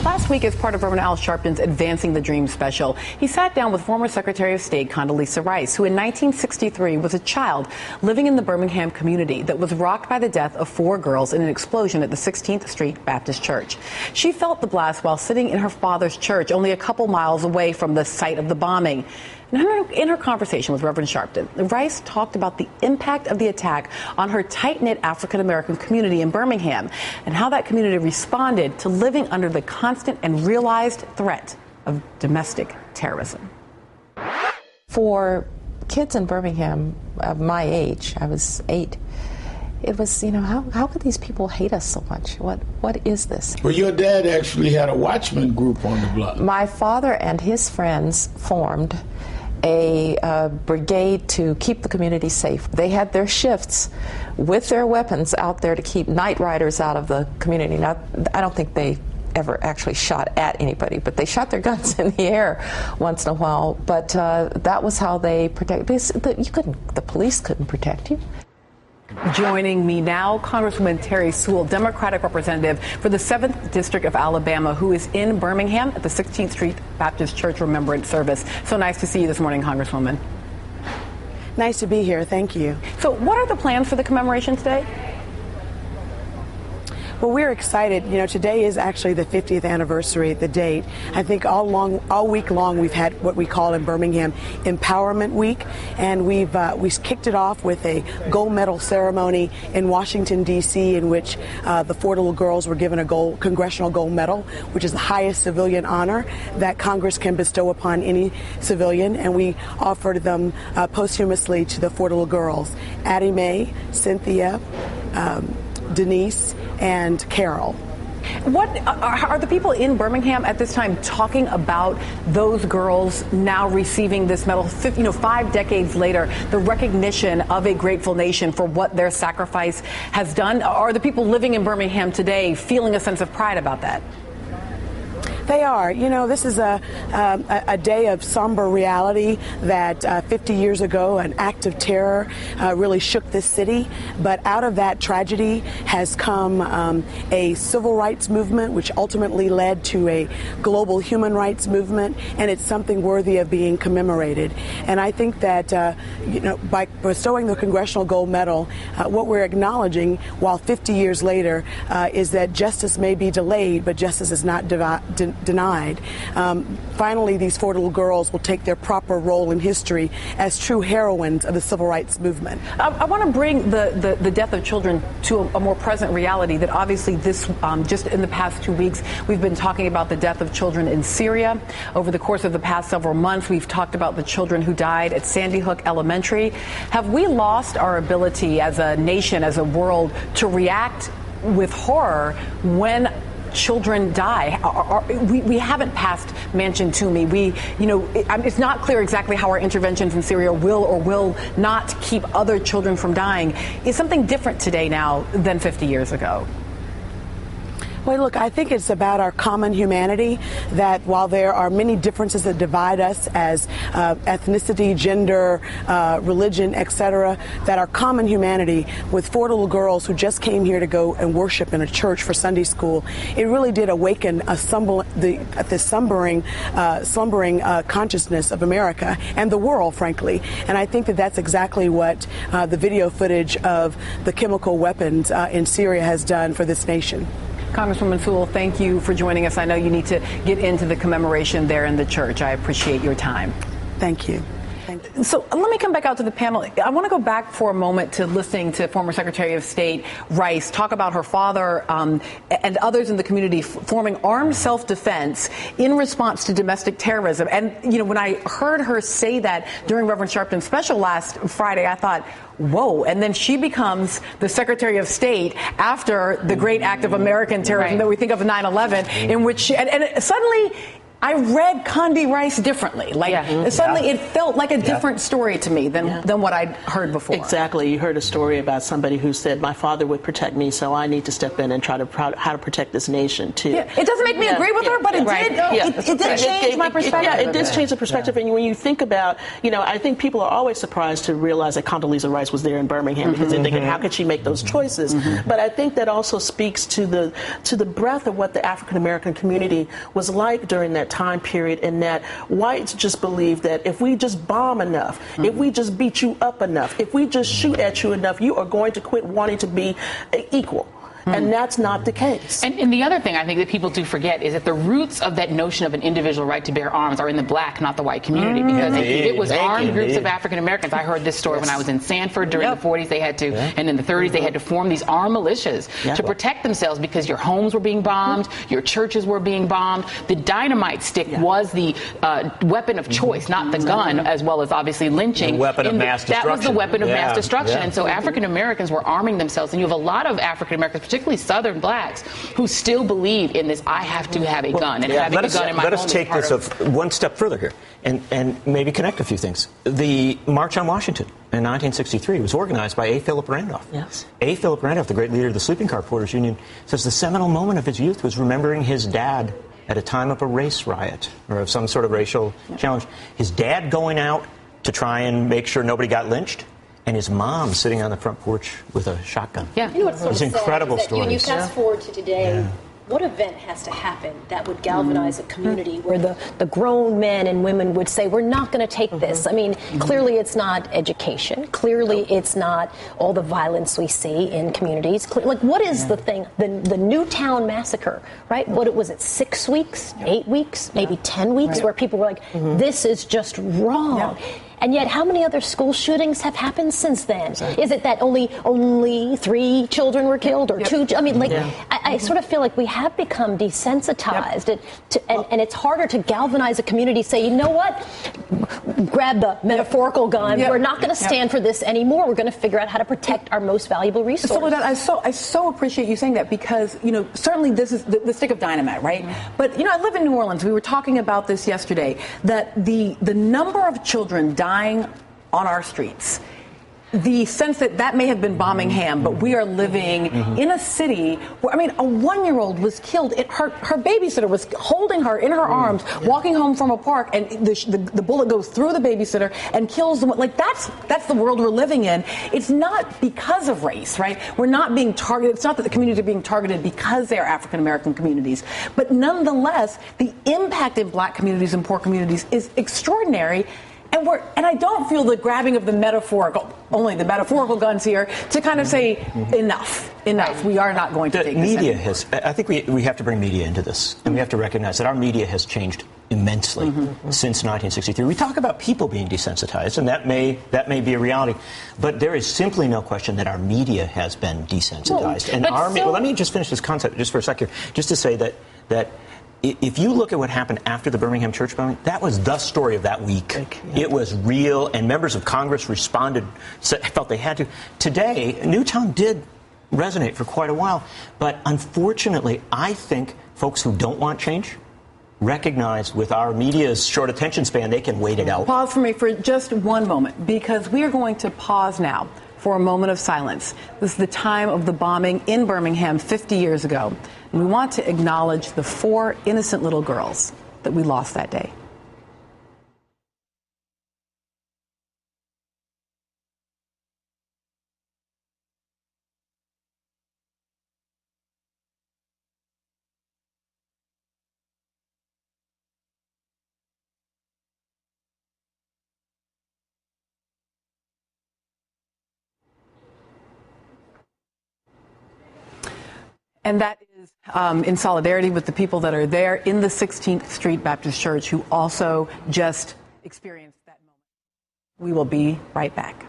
Last week, as part of Reverend Al Sharpton's Advancing the Dream special, he sat down with former Secretary of State Condoleezza Rice, who in 1963 was a child living in the Birmingham community that was rocked by the death of 4 girls in an explosion at the 16th Street Baptist Church. She felt the blast while sitting in her father's church only a couple miles away from the site of the bombing. In her conversation with Reverend Sharpton, Rice talked about the impact of the attack on her tight-knit African-American community in Birmingham and how that community responded to living under the constant and realized threat of domestic terrorism. For kids in Birmingham of my age, I was 8, it was, how could these people hate us so much? What is this? Well, your dad actually had a watchman group on the block. My father and his friends formed a brigade to keep the community safe. They had their shifts with their weapons out there to keep night riders out of the community. Now, I don't think they ever actually shot at anybody, but they shot their guns in the air once in a while. But that was how they protect. The police couldn't protect you. Joining me now, Congresswoman Terry Sewell, Democratic representative for the 7th District of Alabama, who is in Birmingham at the 16th Street Baptist Church Remembrance Service. So nice to see you this morning, Congresswoman. Nice to be here. Thank you. So what are the plans for the commemoration today? Well, we're excited. Today is actually the 50th anniversary, the date. I think all week long we've had what we call in Birmingham Empowerment Week, and we kicked it off with a gold medal ceremony in Washington, D.C., in which the 4 little girls were given a Congressional Gold Medal, which is the highest civilian honor that Congress can bestow upon any civilian, and we offered them posthumously to the 4 little girls, Addie Mae, Cynthia, Denise, and Carol. What are the people in Birmingham at this time talking about those girls now receiving this medal, 5 decades later, the recognition of a grateful nation for what their sacrifice has done? Are the people living in Birmingham today feeling a sense of pride about that? They are. This is a day of somber reality that 50 years ago, an act of terror really shook this city. But out of that tragedy has come a civil rights movement, which ultimately led to a global human rights movement, and it's something worthy of being commemorated. And I think that, by bestowing the Congressional Gold Medal, what we're acknowledging, while 50 years later, is that justice may be delayed, but justice is not denied. Finally, these 4 little girls will take their proper role in history as true heroines of the civil rights movement. I want to bring the death of children to a more present reality that obviously this, just in the past 2 weeks, we've been talking about the death of children in Syria. Over the course of the past several months, we've talked about the children who died at Sandy Hook Elementary. Have we lost our ability as a nation, as a world, to react with horror when children die? We haven't passed Manchin Toomey. It's not clear exactly how our interventions in Syria will or will not keep other children from dying. Is something different today now than 50 years ago? Well, look, I think it's about our common humanity, that while there are many differences that divide us as ethnicity, gender, religion, etc., that our common humanity with 4 little girls who just came here to go and worship in a church for Sunday school, it really did awaken the slumbering consciousness of America and the world, frankly. And I think that that's exactly what the video footage of the chemical weapons in Syria has done for this nation. Congresswoman Sewell, thank you for joining us. I know you need to get into the commemoration there in the church. I appreciate your time. Thank you. So let me come back out to the panel. I want to go back for a moment to listening to former Secretary of State Rice talk about her father and others in the community forming armed self-defense in response to domestic terrorism. And, when I heard her say that during Reverend Sharpton's special last Friday, I thought, whoa. And then she becomes the Secretary of State after the great act of American terrorism that we think of 9/11, in which and suddenly I read Condi Rice differently. Like suddenly it felt like a different story to me than what I'd heard before. Exactly. You heard a story about somebody who said, my father would protect me, so I need to step in and try to how to protect this nation, too. Yeah. It doesn't make me agree with her, but it did change my perspective. Yeah, it did change the perspective. And when you think about, I think people are always surprised to realize that Condoleezza Rice was there in Birmingham because they're thinking, how could she make those choices? But I think that also speaks to the breadth of what the African American community was like during that time period, in that whites just believed that if we just bomb enough, if we just beat you up enough, if we just shoot at you enough, you are going to quit wanting to be equal. And that's not the case. And the other thing I think that people do forget is that the roots of that notion of an individual right to bear arms are in the black, not the white community. Because it was armed groups of African Americans. I heard this story when I was in Sanford during the 40s. They had to, and in the 30s, they had to form these armed militias to protect themselves because your homes were being bombed, your churches were being bombed. The dynamite stick was the weapon of choice, not the gun, as well as obviously lynching. The weapon of mass destruction. That was the weapon of mass destruction. And so African Americans were arming themselves. And you have a lot of African Americans, particularly Southern blacks, who still believe in this, I have to have a gun, and having a gun in my home. Let us take this one step further here and maybe connect a few things. The March on Washington in 1963 was organized by A. Philip Randolph. Yes. A. Philip Randolph, the great leader of the Sleeping Car Porters Union, says the seminal moment of his youth was remembering his dad at a time of a race riot or of some sort of racial challenge. His dad going out to try and make sure nobody got lynched, and his mom sitting on the front porch with a shotgun. You know what's It's incredible stories. When you fast forward to today, what event has to happen that would galvanize a community where the grown men and women would say, we're not going to take this? I mean, clearly it's not education. Clearly it's not all the violence we see in communities. Like, what is the thing? The Newtown massacre, right? What was it, 6 weeks, 8 weeks, maybe 10 weeks, where people were like, this is just wrong. And yet, how many other school shootings have happened since then? Is it that only 3 children were killed, or 2? I mean, I sort of feel like we have become desensitized, and it's harder to galvanize a community. Say, you know what? Grab the metaphorical gun. We're not going to stand for this anymore. We're going to figure out how to protect our most valuable resource. Soledad, I so appreciate you saying that, because certainly this is the stick of dynamite, right? But I live in New Orleans. We were talking about this yesterday. That the number of children dying on our streets, the sense that may have been Birmingham, but we are living in a city where, a 1-year-old was killed. Her babysitter was holding her in her arms, walking home from a park, and the bullet goes through the babysitter and kills them. Like, that's the world we're living in. It's not because of race, right? We're not being targeted. It's not that the communities are being targeted because they are African American communities, but nonetheless, the impact in black communities and poor communities is extraordinary. And I don't feel the grabbing of the metaphorical guns here to kind of say enough. We are not going to take this anymore. I think we have to bring media into this, and we have to recognize that our media has changed immensely since 1963. We talk about people being desensitized, and that may be a reality, but there is simply no question that our media has been desensitized. Let me just finish this concept just for a second, just to say that if you look at what happened after the Birmingham church bombing, that was the story of that week. It was real, and members of Congress responded, felt they had to. Today, Newtown did resonate for quite a while, but unfortunately, I think folks who don't want change recognize with our media's short attention span, they can wait it out. Pause for me for just one moment, because we are going to pause now for a moment of silence. This is the time of the bombing in Birmingham 50 years ago. And we want to acknowledge the 4 innocent little girls that we lost that day. And that is in solidarity with the people that are there in the 16th Street Baptist Church, who also just experienced that moment. We will be right back.